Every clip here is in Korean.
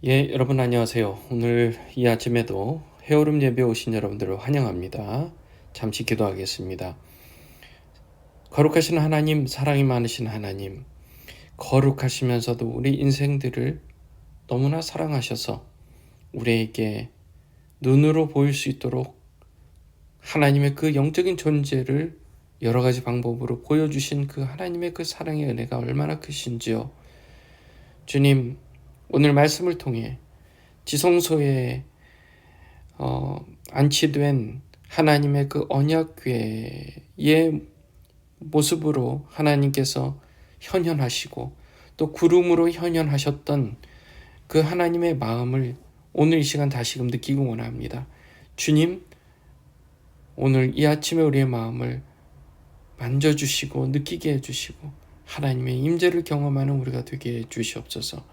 여러분 안녕하세요. 오늘 이 아침에도 헤어름 예배 오신 여러분들을 환영합니다. 잠시 기도하겠습니다. 거룩하신 하나님, 사랑이 많으신 하나님, 거룩하시면서도 우리 인생들을 너무나 사랑하셔서 우리에게 눈으로 보일 수 있도록 하나님의 그 영적인 존재를 여러 가지 방법으로 보여주신 그 하나님의 그 사랑의 은혜가 얼마나 크신지요. 주님, 오늘 말씀을 통해 지성소에 안치된 하나님의 그 언약궤의 모습으로 하나님께서 현현하시고 또 구름으로 현현하셨던 그 하나님의 마음을 오늘 이 시간 다시금 느끼고 원합니다. 주님, 오늘 이 아침에 우리의 마음을 만져주시고 느끼게 해주시고 하나님의 임재를 경험하는 우리가 되게 해주시옵소서.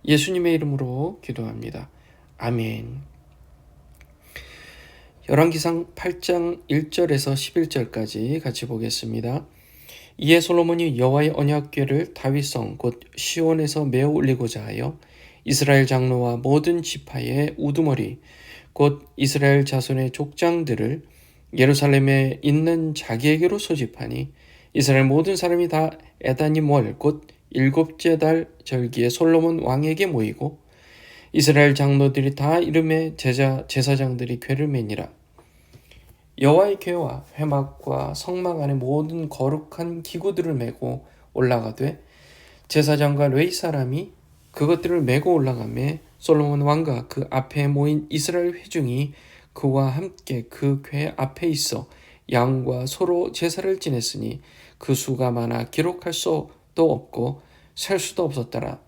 예수님의 이름으로 기도합니다. 아멘. 열왕기상 8장 1절에서 11절까지 같이 보겠습니다. 이에 솔로몬이 여호와의 언약궤를 다윗성 곧 시온에서 메어 올리고자 하여 이스라엘 장로와 모든 지파의 우두머리 곧 이스라엘 자손의 족장들을 예루살렘에 있는 자기에게로 소집하니 이스라엘 모든 사람이 다 에다님 월 곧 일곱째 달 절기에 솔로몬 왕에게 모이고 이스라엘 장로들이 다 이름에 제사장들이 궤를 매니라. 여호와의 궤와 회막과 성막 안에 모든 거룩한 기구들을 메고 올라가되 제사장과 레위 사람이 그것들을 메고 올라가매 솔로몬 왕과 그 앞에 모인 이스라엘 회중이 그와 함께 그 궤 앞에 있어 양과 소로 제사를 지냈으니 그 수가 많아 기록할 수도 없고 셀 수도 없었더라.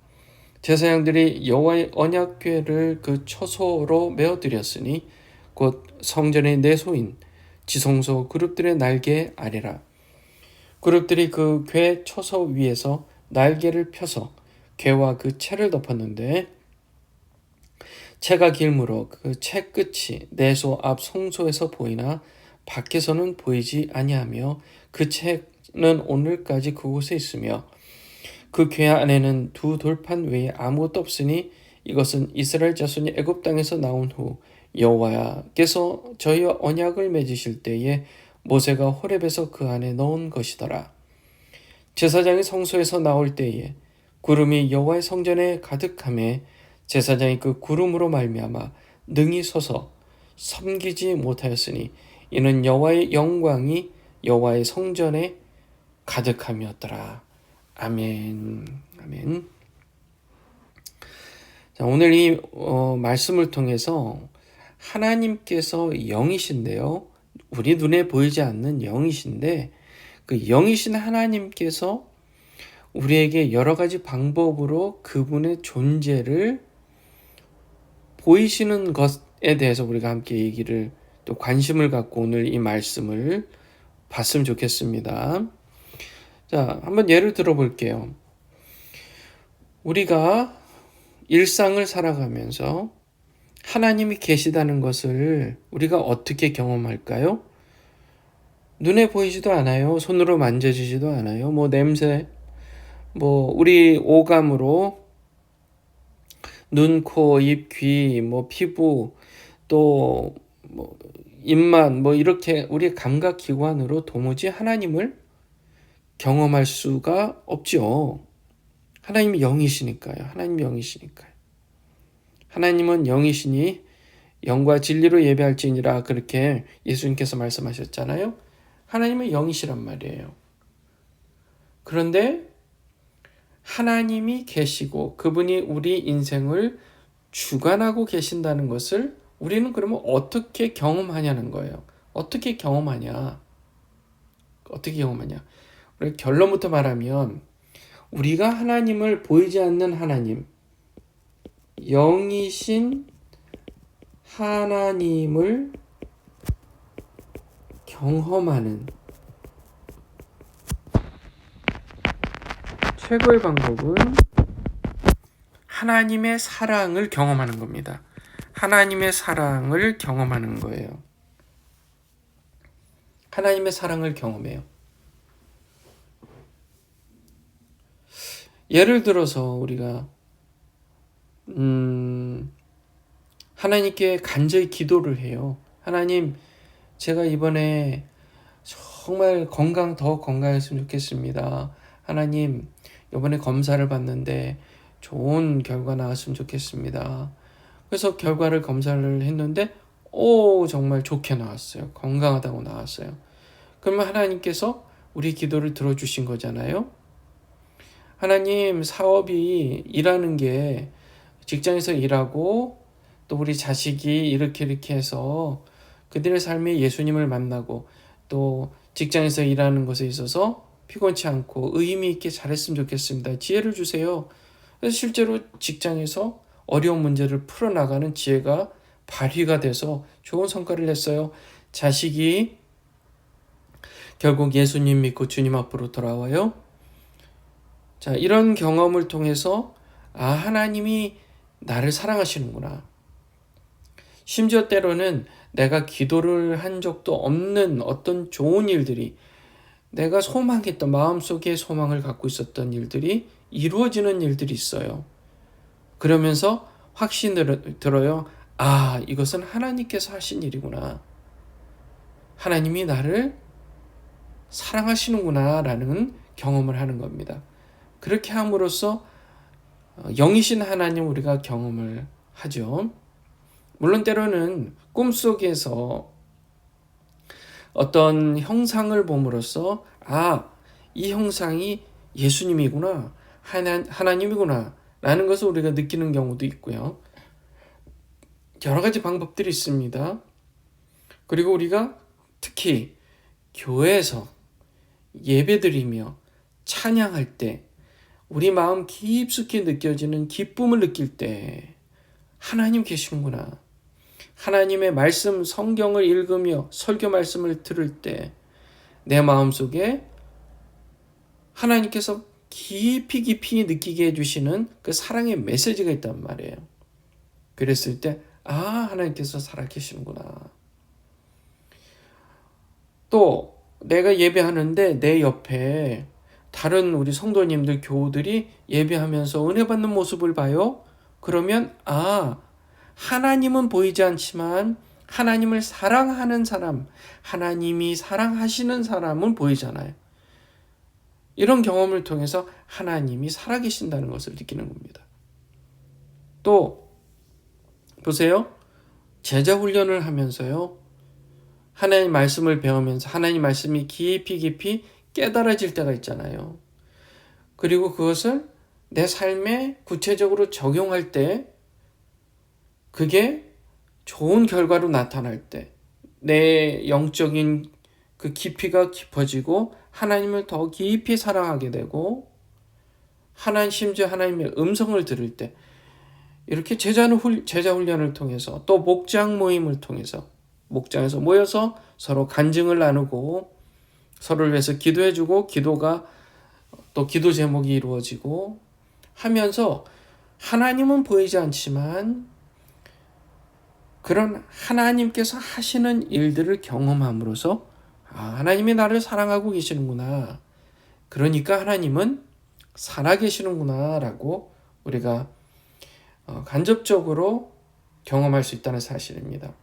제사장들이 여호와의 언약궤를 그 처소로 메어드렸으니 곧 성전의 내소인 지성소 그룹들의 날개 아래라. 그룹들이 그 궤 처소 위에서 날개를 펴서 궤와 그 채를 덮었는데 채가 길므로 그 채 끝이 내소 앞 성소에서 보이나 밖에서는 보이지 아니하며 그 채는 오늘까지 그곳에 있으며 그 궤 안에는 두 돌판 외에 아무것도 없으니 이것은 이스라엘 자손이 애굽 땅에서 나온 후 여호와께서 저희와 언약을 맺으실 때에 모세가 호렙에서 그 안에 넣은 것이더라. 제사장이 성소에서 나올 때에 구름이 여호와의 성전에 가득하매 제사장이 그 구름으로 말미암아 능히 서서 섬기지 못하였으니 이는 여호와의 영광이 여호와의 성전에 가득함이었더라. 아멘. 아멘. 자, 오늘 이 말씀을 통해서 하나님께서 영이신데요. 우리 눈에 보이지 않는 영이신데 그 영이신 하나님께서 우리에게 여러 가지 방법으로 그분의 존재를 보이시는 것에 대해서 우리가 함께 얘기를 또 관심을 갖고 오늘 이 말씀을 봤으면 좋겠습니다. 자, 한번 예를 들어 볼게요. 우리가 일상을 살아가면서 하나님이 계시다는 것을 우리가 어떻게 경험할까요? 눈에 보이지도 않아요. 손으로 만져지지도 않아요. 냄새, 우리 오감으로 눈, 코, 입, 귀, 피부, 또 입맛, 이렇게 우리 감각 기관으로 도무지 하나님을 경험할 수가 없죠. 하나님이 영이시니까요. 하나님이 영이시니까요. 하나님은 영이시니 영과 진리로 예배할지니라 그렇게 예수님께서 말씀하셨잖아요. 하나님은 영이시란 말이에요. 그런데 하나님이 계시고 그분이 우리 인생을 주관하고 계신다는 것을 우리는 그러면 어떻게 경험하냐는 거예요. 어떻게 경험하냐? 우리 결론부터 말하면 우리가 하나님을 보이지 않는 하나님, 영이신 하나님을 경험하는 최고의 방법은 하나님의 사랑을 경험하는 겁니다. 하나님의 사랑을 경험하는 거예요. 하나님의 사랑을 경험해요. 예를 들어서 우리가 하나님께 간절히 기도를 해요. 하나님, 제가 이번에 정말 더 건강했으면 좋겠습니다. 하나님, 이번에 검사를 받는데 좋은 결과 나왔으면 좋겠습니다. 그래서 검사를 했는데 정말 좋게 나왔어요. 건강하다고 나왔어요. 그러면 하나님께서 우리 기도를 들어주신 거잖아요. 하나님, 사업이 일하는 게 직장에서 일하고 또 우리 자식이 이렇게 해서 그들의 삶에 예수님을 만나고 또 직장에서 일하는 것에 있어서 피곤치 않고 의미 있게 잘했으면 좋겠습니다. 지혜를 주세요. 그래서 실제로 직장에서 어려운 문제를 풀어나가는 지혜가 발휘가 돼서 좋은 성과를 냈어요. 자식이 결국 예수님 믿고 주님 앞으로 돌아와요. 자, 이런 경험을 통해서 하나님이 나를 사랑하시는구나. 심지어 때로는 내가 기도를 한 적도 없는 어떤 좋은 일들이, 내가 소망했던, 마음속에 소망을 갖고 있었던 일들이 이루어지는 일들이 있어요. 그러면서 확신을 들어요. 이것은 하나님께서 하신 일이구나. 하나님이 나를 사랑하시는구나 라는 경험을 하는 겁니다. 그렇게 함으로써 영이신 하나님 우리가 경험을 하죠. 물론 때로는 꿈속에서 어떤 형상을 봄으로써 이 형상이 예수님이구나, 하나님이구나 라는 것을 우리가 느끼는 경우도 있고요. 여러 가지 방법들이 있습니다. 그리고 우리가 특히 교회에서 예배드리며 찬양할 때 우리 마음 깊숙이 느껴지는 기쁨을 느낄 때 하나님 계시는구나. 하나님의 말씀, 성경을 읽으며 설교 말씀을 들을 때 내 마음속에 하나님께서 깊이 느끼게 해주시는 그 사랑의 메시지가 있단 말이에요. 그랬을 때 하나님께서 살아계시는구나. 또 내가 예배하는데 내 옆에 다른 우리 성도님들, 교우들이 예배하면서 은혜 받는 모습을 봐요. 그러면 하나님은 보이지 않지만 하나님을 사랑하는 사람, 하나님이 사랑하시는 사람은 보이잖아요. 이런 경험을 통해서 하나님이 살아계신다는 것을 느끼는 겁니다. 또 보세요. 제자 훈련을 하면서요, 하나님 말씀을 배우면서 하나님 말씀이 깊이 깨달아질 때가 있잖아요. 그리고 그것을 내 삶에 구체적으로 적용할 때 그게 좋은 결과로 나타날 때 내 영적인 그 깊이가 깊어지고 하나님을 더 깊이 사랑하게 되고 심지어 하나님의 음성을 들을 때 이렇게 제자 훈련을 통해서 또 목장 모임을 통해서 목장에서 모여서 서로 간증을 나누고 서로를 위해서 기도해주고 기도가 또 기도 제목이 이루어지고 하면서 하나님은 보이지 않지만 그런 하나님께서 하시는 일들을 경험함으로써 하나님이 나를 사랑하고 계시는구나. 그러니까 하나님은 살아계시는구나 라고 우리가 간접적으로 경험할 수 있다는 사실입니다.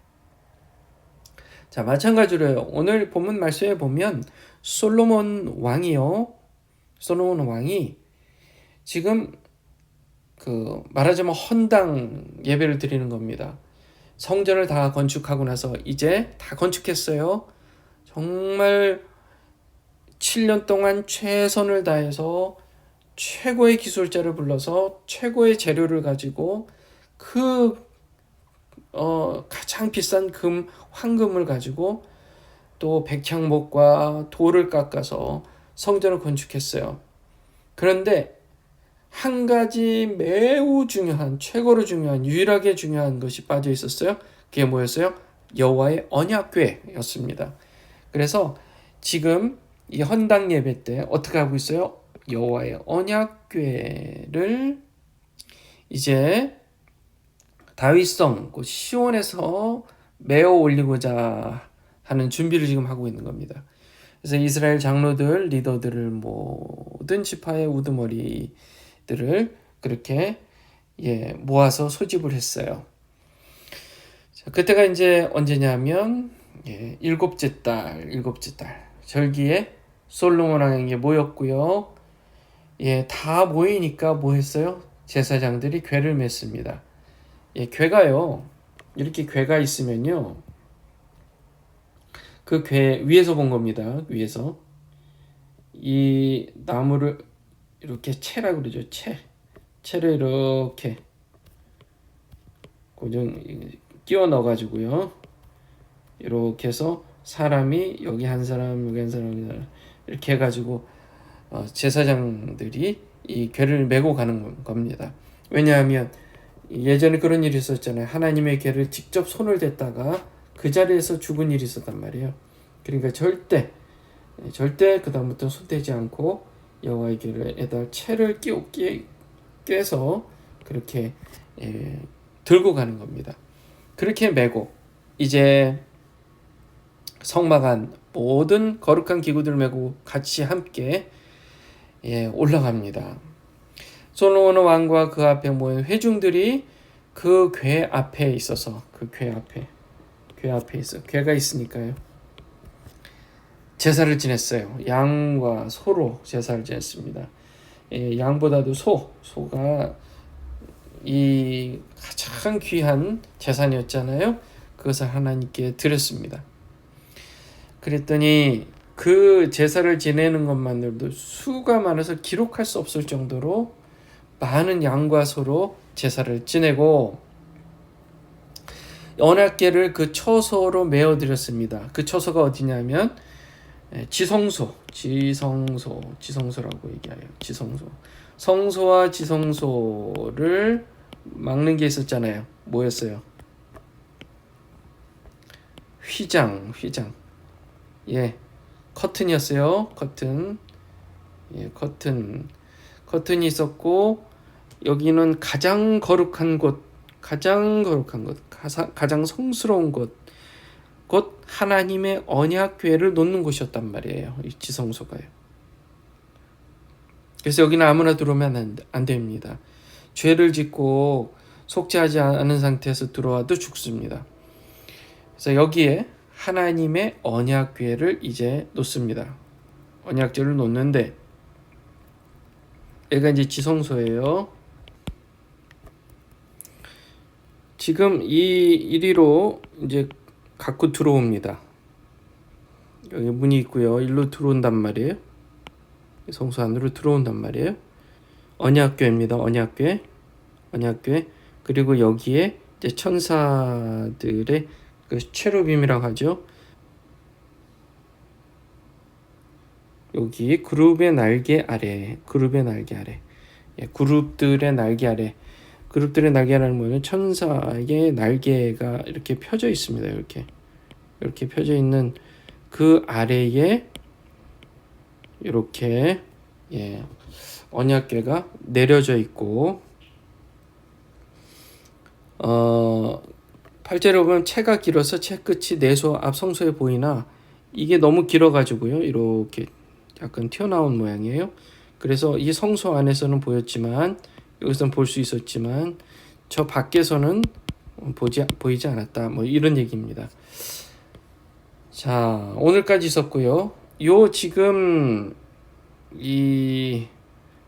자, 마찬가지로 오늘 본문 말씀에 보면 솔로몬 왕이 지금 말하자면 헌당 예배를 드리는 겁니다. 성전을 다 건축하고 나서 이제 다 건축했어요. 정말 7년 동안 최선을 다해서 최고의 기술자를 불러서 최고의 재료를 가지고 가장 비싼 황금을 가지고 또 백향목과 돌을 깎아서 성전을 건축했어요. 그런데 한 가지 매우 중요한, 최고로 중요한, 유일하게 중요한 것이 빠져 있었어요. 그게 뭐였어요? 여호와의 언약궤였습니다. 그래서 지금 이 헌당 예배 때 어떻게 하고 있어요? 여호와의 언약궤를 이제 다윗성 시온에서 메어 올리고자 하는 준비를 지금 하고 있는 겁니다. 그래서 이스라엘 장로들, 리더들을 모든 지파의 우두머리들을 그렇게 모아서 소집을 했어요. 자, 그때가 이제 언제냐면 일곱째 달 절기에 솔로몬 왕에게 모였고요. 다 모이니까 뭐 했어요? 제사장들이 궤를 맸습니다. 궤가요. 이렇게 궤가 있으면요. 그 궤 위에서 본 겁니다. 위에서 이 나무를 이렇게 채라고 그러죠. 채를 이렇게 고정 끼워 넣어 가지고요. 이렇게 해서 사람이 여기 한 사람 여기 한 사람 이렇게 해가지고 제사장들이 이 궤를 메고 가는 겁니다. 왜냐하면 예전에 그런 일이 있었잖아요. 하나님의 궤를 직접 손을 댔다가 그 자리에서 죽은 일이 있었단 말이에요. 그러니까 절대 그 다음부터 손대지 않고 여호와의 궤에다 채를 꿰서 그렇게 들고 가는 겁니다. 그렇게 메고 이제 성막안 모든 거룩한 기구들 메고 같이 함께 올라갑니다. 솔로몬 왕과 그 앞에 모인 회중들이 그 궤 앞에 있어서 궤 앞에 있어 궤가 있으니까요. 제사를 지냈어요. 양과 소로 제사를 지냈습니다. 양보다도 소가 이 가장 귀한 재산이었잖아요. 그것을 하나님께 드렸습니다. 그랬더니 그 제사를 지내는 것만으로도 수가 많아서 기록할 수 없을 정도로 많은 양과 소로 제사를 지내고 언약궤를 그 처소로 메어 드렸습니다. 그 처소가 어디냐면 지성소라고 얘기해요. 성소와 지성소를 막는 게 있었잖아요. 뭐였어요? 휘장. 커튼이었어요. 커튼이 있었고 여기는 가장 거룩한 곳, 가장 성스러운 곳, 곧 하나님의 언약궤를 놓는 곳이었단 말이에요. 이 지성소가요. 그래서 여기는 아무나 들어오면 안 됩니다. 죄를 짓고 속죄하지 않은 상태에서 들어와도 죽습니다. 그래서 여기에 하나님의 언약궤를 이제 놓습니다. 언약궤를 놓는데 여기가 이제 지성소예요. 지금 이리로 이제 갖고 들어옵니다. 여기 문이 있고요. 일로 들어온단 말이에요. 성소 안으로 들어온단 말이에요. 언약궤입니다. 언약궤. 그리고 여기에 이제 천사들의 그 체루빔이라고 하죠. 여기 그룹의 날개 아래. 그룹들의 날개 아래. 그룹들의 날개라는 뭐냐면 천사의 날개가 이렇게 펴져 있습니다. 이렇게 펴져 있는 그 아래에 이렇게 언약궤가 내려져 있고 8절에 보면 채가 길어서 채 끝이 내소 앞 성소에 보이나 이게 너무 길어가지고요. 이렇게 약간 튀어나온 모양이에요. 그래서 이 성소 안에서는 보였지만 여기서는 볼 수 있었지만 저 밖에서는 보이지 않았다. 뭐 이런 얘기입니다. 자, 오늘까지 있었고요. 지금 이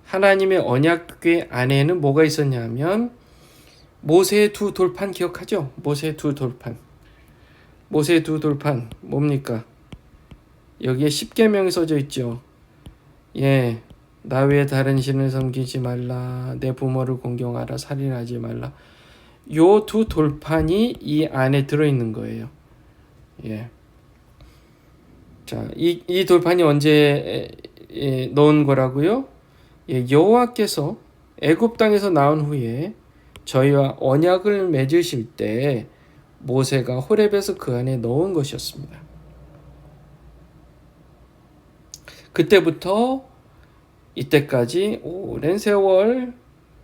하나님의 언약궤 안에는 뭐가 있었냐면 모세의 두 돌판 기억하죠? 모세의 두 돌판 뭡니까? 여기에 10계명이 써져 있죠. 나 외에 다른 신을 섬기지 말라. 내 부모를 공경하라. 살인하지 말라. 요 두 돌판이 이 안에 들어있는 거예요. 자, 이 돌판이 언제 넣은 거라고요? 여호와께서 애굽 땅에서 나온 후에 저희와 언약을 맺으실 때 모세가 호렙에서 그 안에 넣은 것이었습니다. 그때부터 이때까지 오랜 세월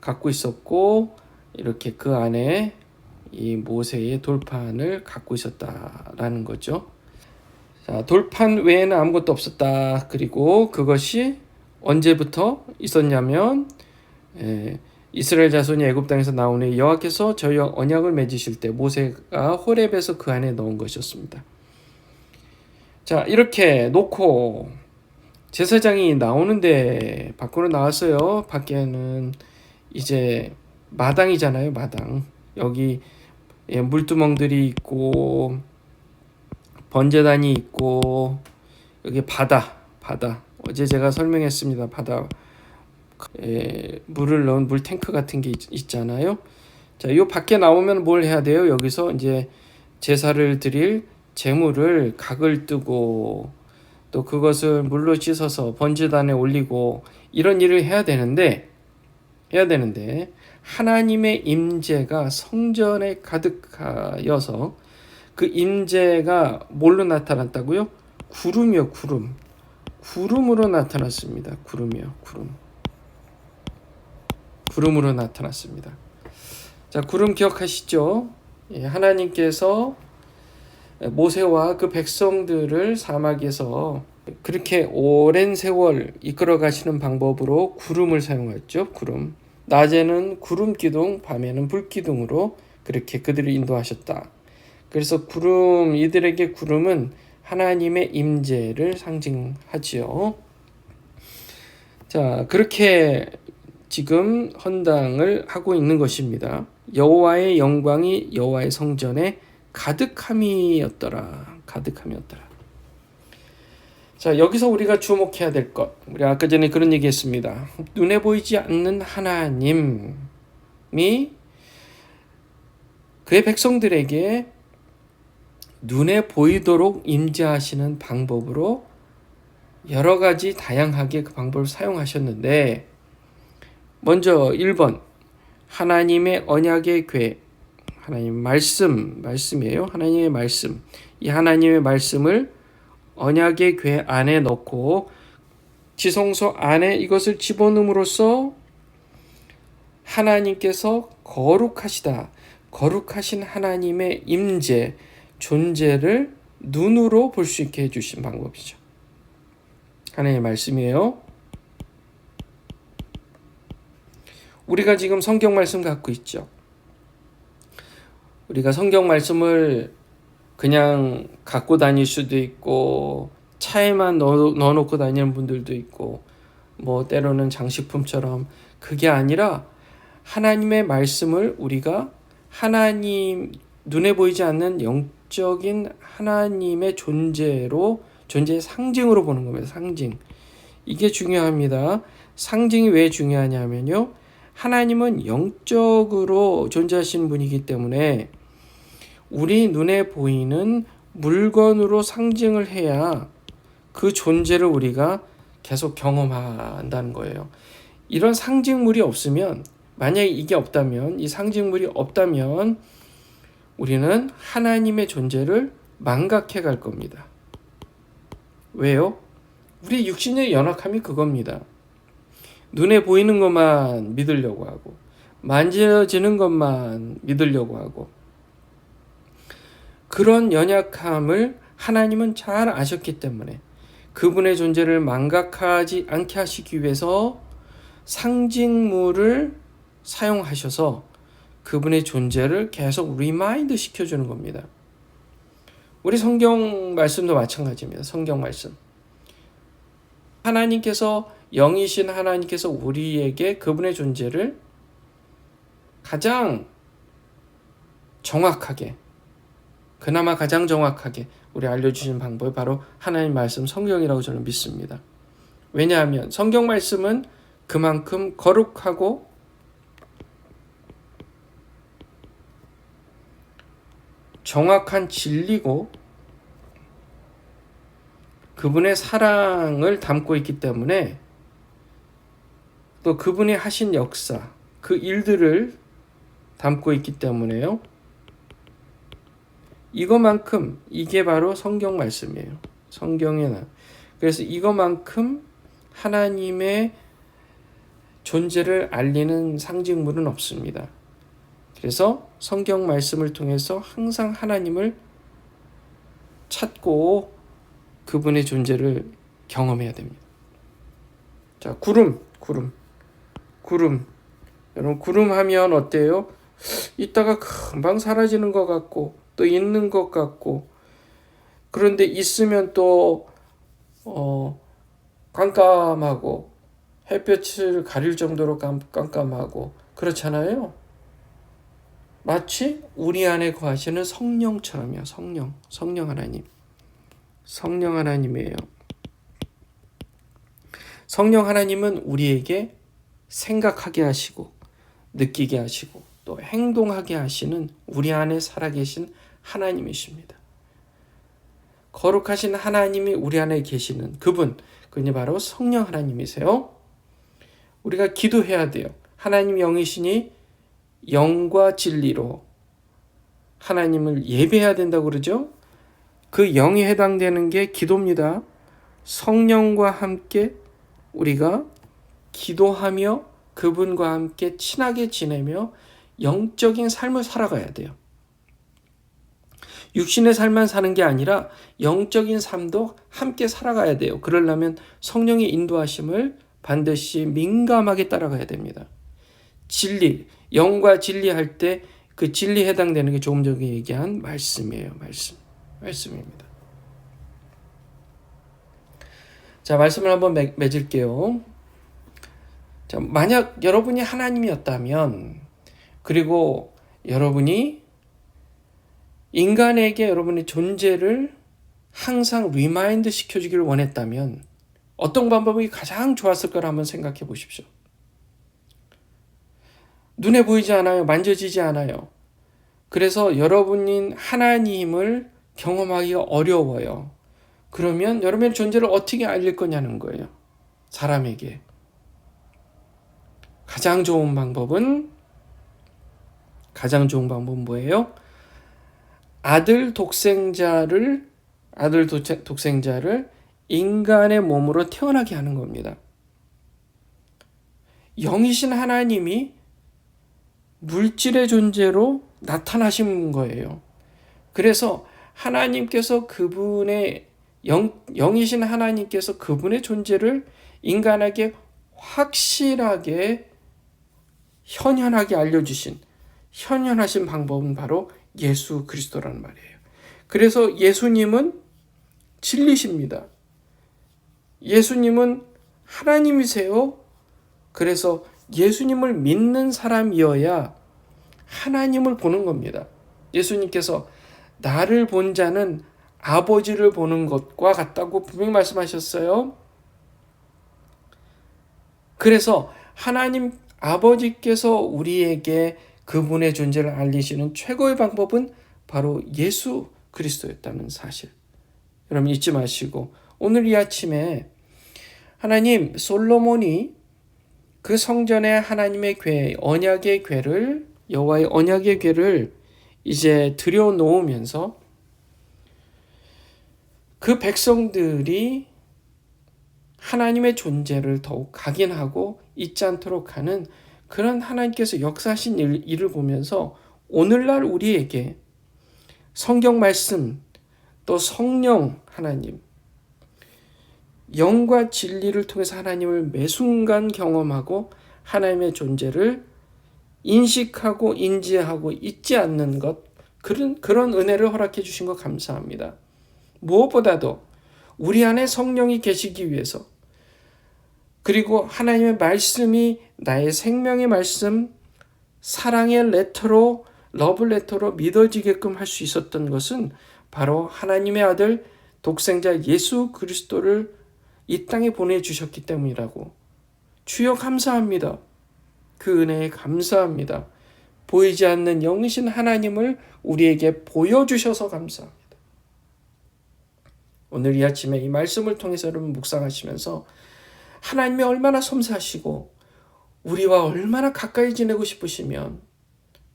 갖고 있었고 이렇게 그 안에 이 모세의 돌판을 갖고 있었다라는 거죠. 자, 돌판 외에는 아무것도 없었다. 그리고 그것이 언제부터 있었냐면 이스라엘 자손이 애굽 땅에서 나온 후에 여호와께서 저희와 언약을 맺으실 때 모세가 호렙에서 그 안에 넣은 것이었습니다. 자, 이렇게 놓고 제사장이 나오는데 밖으로 나왔어요. 밖에는 이제 마당이잖아요. 마당. 여기 물두멍들이 있고 번제단이 있고 여기 바다. 어제 제가 설명했습니다. 바다. 물을 넣은 물 탱크 같은 게 있잖아요. 자, 요 밖에 나오면 뭘 해야 돼요? 여기서 이제 제사를 드릴 제물을 각을 뜨고 또 그것을 물로 씻어서 번제단에 올리고 이런 일을 해야 되는데 하나님의 임재가 성전에 가득하여서 그 임재가 뭘로 나타났다고요? 구름이요, 구름. 구름으로 나타났습니다. 구름으로 나타났습니다. 자, 구름 기억하시죠? 하나님께서 모세와 그 백성들을 사막에서 그렇게 오랜 세월 이끌어 가시는 방법으로 구름을 사용했죠. 구름. 낮에는 구름 기둥, 밤에는 불 기둥으로 그렇게 그들을 인도하셨다. 그래서 이들에게 구름은 하나님의 임재를 상징하지요. 자, 그렇게 지금 헌당을 하고 있는 것입니다. 여호와의 영광이 여호와의 성전에 가득함이었더라. 자, 여기서 우리가 주목해야 될 것. 우리 아까 전에 그런 얘기했습니다. 눈에 보이지 않는 하나님이 그의 백성들에게 눈에 보이도록 임재하시는 방법으로 여러 가지 다양하게 그 방법을 사용하셨는데, 먼저 1번 하나님의 언약의 궤, 하나님 말씀이에요. 하나님의 말씀. 이 하나님의 말씀을 언약의 궤 안에 넣고 지성소 안에 이것을 집어넣음으로써 하나님께서 거룩하신 하나님의 임재, 존재를 눈으로 볼 수 있게 해주신 방법이죠. 하나님의 말씀이에요. 우리가 지금 성경 말씀 갖고 있죠. 우리가 성경 말씀을 그냥 갖고 다닐 수도 있고 차에만 넣어놓고 다니는 분들도 있고 뭐 때로는 장식품처럼, 그게 아니라 하나님의 말씀을 우리가 하나님, 눈에 보이지 않는 영적인 하나님의 존재의 상징으로 보는 겁니다. 상징. 이게 중요합니다. 상징이 왜 중요하냐면요, 하나님은 영적으로 존재하시는 분이기 때문에 우리 눈에 보이는 물건으로 상징을 해야 그 존재를 우리가 계속 경험한다는 거예요. 이런 상징물이 없으면, 만약에 이게 없다면, 이 상징물이 없다면 우리는 하나님의 존재를 망각해 갈 겁니다. 왜요? 우리 육신의 연약함이 그겁니다. 눈에 보이는 것만 믿으려고 하고 만져지는 것만 믿으려고 하고, 그런 연약함을 하나님은 잘 아셨기 때문에 그분의 존재를 망각하지 않게 하시기 위해서 상징물을 사용하셔서 그분의 존재를 계속 리마인드 시켜주는 겁니다. 우리 성경 말씀도 마찬가지입니다. 성경 말씀. 하나님께서, 영이신 하나님께서 우리에게 그분의 존재를 가장 정확하게, 그나마 가장 정확하게 우리 알려주신 방법이 바로 하나님 말씀, 성경이라고 저는 믿습니다. 왜냐하면 성경 말씀은 그만큼 거룩하고 정확한 진리고 그분의 사랑을 담고 있기 때문에, 또 그분이 하신 역사, 그 일들을 담고 있기 때문에요. 이것만큼, 이게 바로 성경 말씀이에요. 성경에는. 그래서 이것만큼 하나님의 존재를 알리는 상징물은 없습니다. 그래서 성경 말씀을 통해서 항상 하나님을 찾고 그분의 존재를 경험해야 됩니다. 자, 구름. 여러분, 구름 하면 어때요? 이따가 금방 사라지는 것 같고 또 있는 것 같고, 그런데 있으면 또 깜깜하고 햇볕을 가릴 정도로 깜깜하고 그렇잖아요. 마치 우리 안에 거하시는 성령처럼요. 성령 하나님. 성령 하나님이에요. 성령 하나님은 우리에게 생각하게 하시고 느끼게 하시고 또 행동하게 하시는 우리 안에 살아계신 하나님이십니다. 거룩하신 하나님이 우리 안에 계시는 그분이 바로 성령 하나님이세요. 우리가 기도해야 돼요. 하나님 영이시니 영과 진리로 하나님을 예배해야 된다고 그러죠. 그 영에 해당되는 게 기도입니다. 성령과 함께 우리가 기도하며 그분과 함께 친하게 지내며 영적인 삶을 살아가야 돼요. 육신의 삶만 사는 게 아니라 영적인 삶도 함께 살아가야 돼요. 그러려면 성령의 인도하심을 반드시 민감하게 따라가야 됩니다. 진리, 영과 진리 할 때 그 진리에 해당되는 게 조금 전에 얘기한 말씀이에요. 말씀입니다. 자, 말씀을 한번 맺을게요. 자, 만약 여러분이 하나님이었다면, 그리고 여러분이 인간에게 여러분의 존재를 항상 리마인드 시켜주기를 원했다면 어떤 방법이 가장 좋았을 거라 한번 생각해 보십시오. 눈에 보이지 않아요. 만져지지 않아요. 그래서 여러분인 하나님을 경험하기가 어려워요. 그러면 여러분의 존재를 어떻게 알릴 거냐는 거예요. 사람에게. 가장 좋은 방법은 뭐예요? 아들 독생자를 인간의 몸으로 태어나게 하는 겁니다. 영이신 하나님이 물질의 존재로 나타나신 거예요. 그래서 하나님께서 그분의 영이신 하나님께서 그분의 존재를 인간에게 확실하게 현현하게 알려주신 현현하신 방법은 바로 예수 그리스도라는 말이에요. 그래서 예수님은 진리십니다. 예수님은 하나님이세요. 그래서 예수님을 믿는 사람이어야 하나님을 보는 겁니다. 예수님께서 나를 본 자는 아버지를 보는 것과 같다고 분명히 말씀하셨어요. 그래서 하나님 아버지께서 우리에게 그분의 존재를 알리시는 최고의 방법은 바로 예수 그리스도였다는 사실. 여러분 잊지 마시고, 오늘 이 아침에 하나님, 솔로몬이 그 성전에 하나님의 궤, 언약의 궤를, 여호와의 언약의 궤를 이제 들여놓으면서 그 백성들이 하나님의 존재를 더욱 각인하고 잊지 않도록 하는 그런 하나님께서 역사하신 일을 보면서 오늘날 우리에게 성경 말씀, 또 성령 하나님, 영과 진리를 통해서 하나님을 매순간 경험하고 하나님의 존재를 인식하고 인지하고 잊지 않는 것, 그런 은혜를 허락해 주신 것 감사합니다. 무엇보다도 우리 안에 성령이 계시기 위해서, 그리고 하나님의 말씀이 나의 생명의 말씀, 사랑의 레터로, 러브 레터로 믿어지게끔 할 수 있었던 것은 바로 하나님의 아들 독생자 예수 그리스도를 이 땅에 보내주셨기 때문이라고. 주여 감사합니다. 그 은혜에 감사합니다. 보이지 않는 영이신 하나님을 우리에게 보여주셔서 감사합니다. 오늘 이 아침에 이 말씀을 통해서 여러분 묵상하시면서 하나님이 얼마나 섬세하시고 우리와 얼마나 가까이 지내고 싶으시면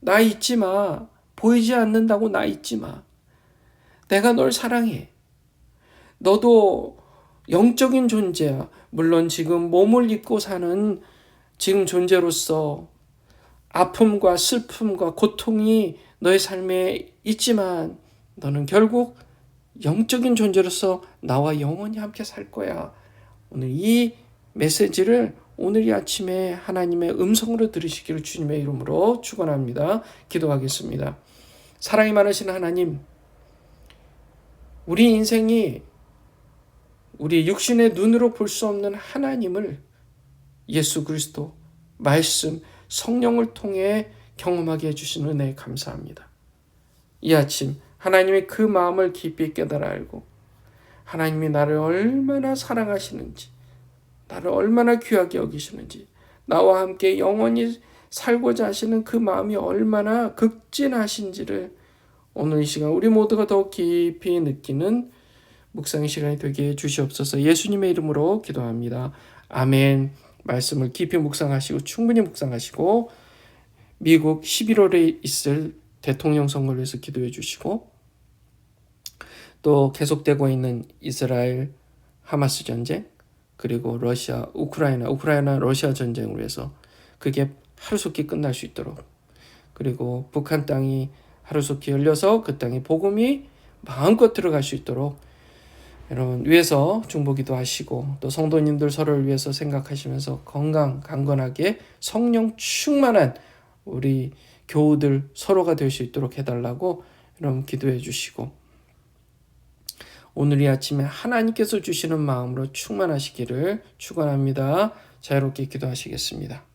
나 잊지 마. 보이지 않는다고 나 잊지 마. 내가 널 사랑해. 너도 영적인 존재야. 물론 지금 몸을 입고 사는 지금 존재로서 아픔과 슬픔과 고통이 너의 삶에 있지만 너는 결국 영적인 존재로서 나와 영원히 함께 살 거야. 오늘 이 메시지를 오늘 이 아침에 하나님의 음성으로 들으시기를 주님의 이름으로 축원합니다. 기도하겠습니다. 사랑이 많으신 하나님, 우리 인생이 우리 육신의 눈으로 볼 수 없는 하나님을 예수 그리스도, 말씀, 성령을 통해 경험하게 해주신 은혜에 감사합니다. 이 아침 하나님의 그 마음을 깊이 깨달아 알고 하나님이 나를 얼마나 사랑하시는지, 나를 얼마나 귀하게 여기시는지, 나와 함께 영원히 살고자 하시는 그 마음이 얼마나 극진하신지를 오늘 이 시간 우리 모두가 더 깊이 느끼는 묵상의 시간이 되게 해 주시옵소서. 예수님의 이름으로 기도합니다. 아멘. 말씀을 깊이 묵상하시고 충분히 묵상하시고 미국 11월에 있을 대통령 선거를 위해서 기도해 주시고 또 계속되고 있는 이스라엘 하마스 전쟁, 그리고 러시아 우크라이나 러시아 전쟁을 위해서 그게 하루속히 끝날 수 있도록, 그리고 북한 땅이 하루속히 열려서 그 땅에 복음이 마음껏 들어갈 수 있도록 여러분 위해서 중보기도 하시고, 또 성도님들 서로를 위해서 생각하시면서 강건하게 성령 충만한 우리 교우들 서로가 될 수 있도록 해달라고 여러분 기도해 주시고, 오늘 이 아침에 하나님께서 주시는 마음으로 충만하시기를 축원합니다. 자유롭게 기도하시겠습니다.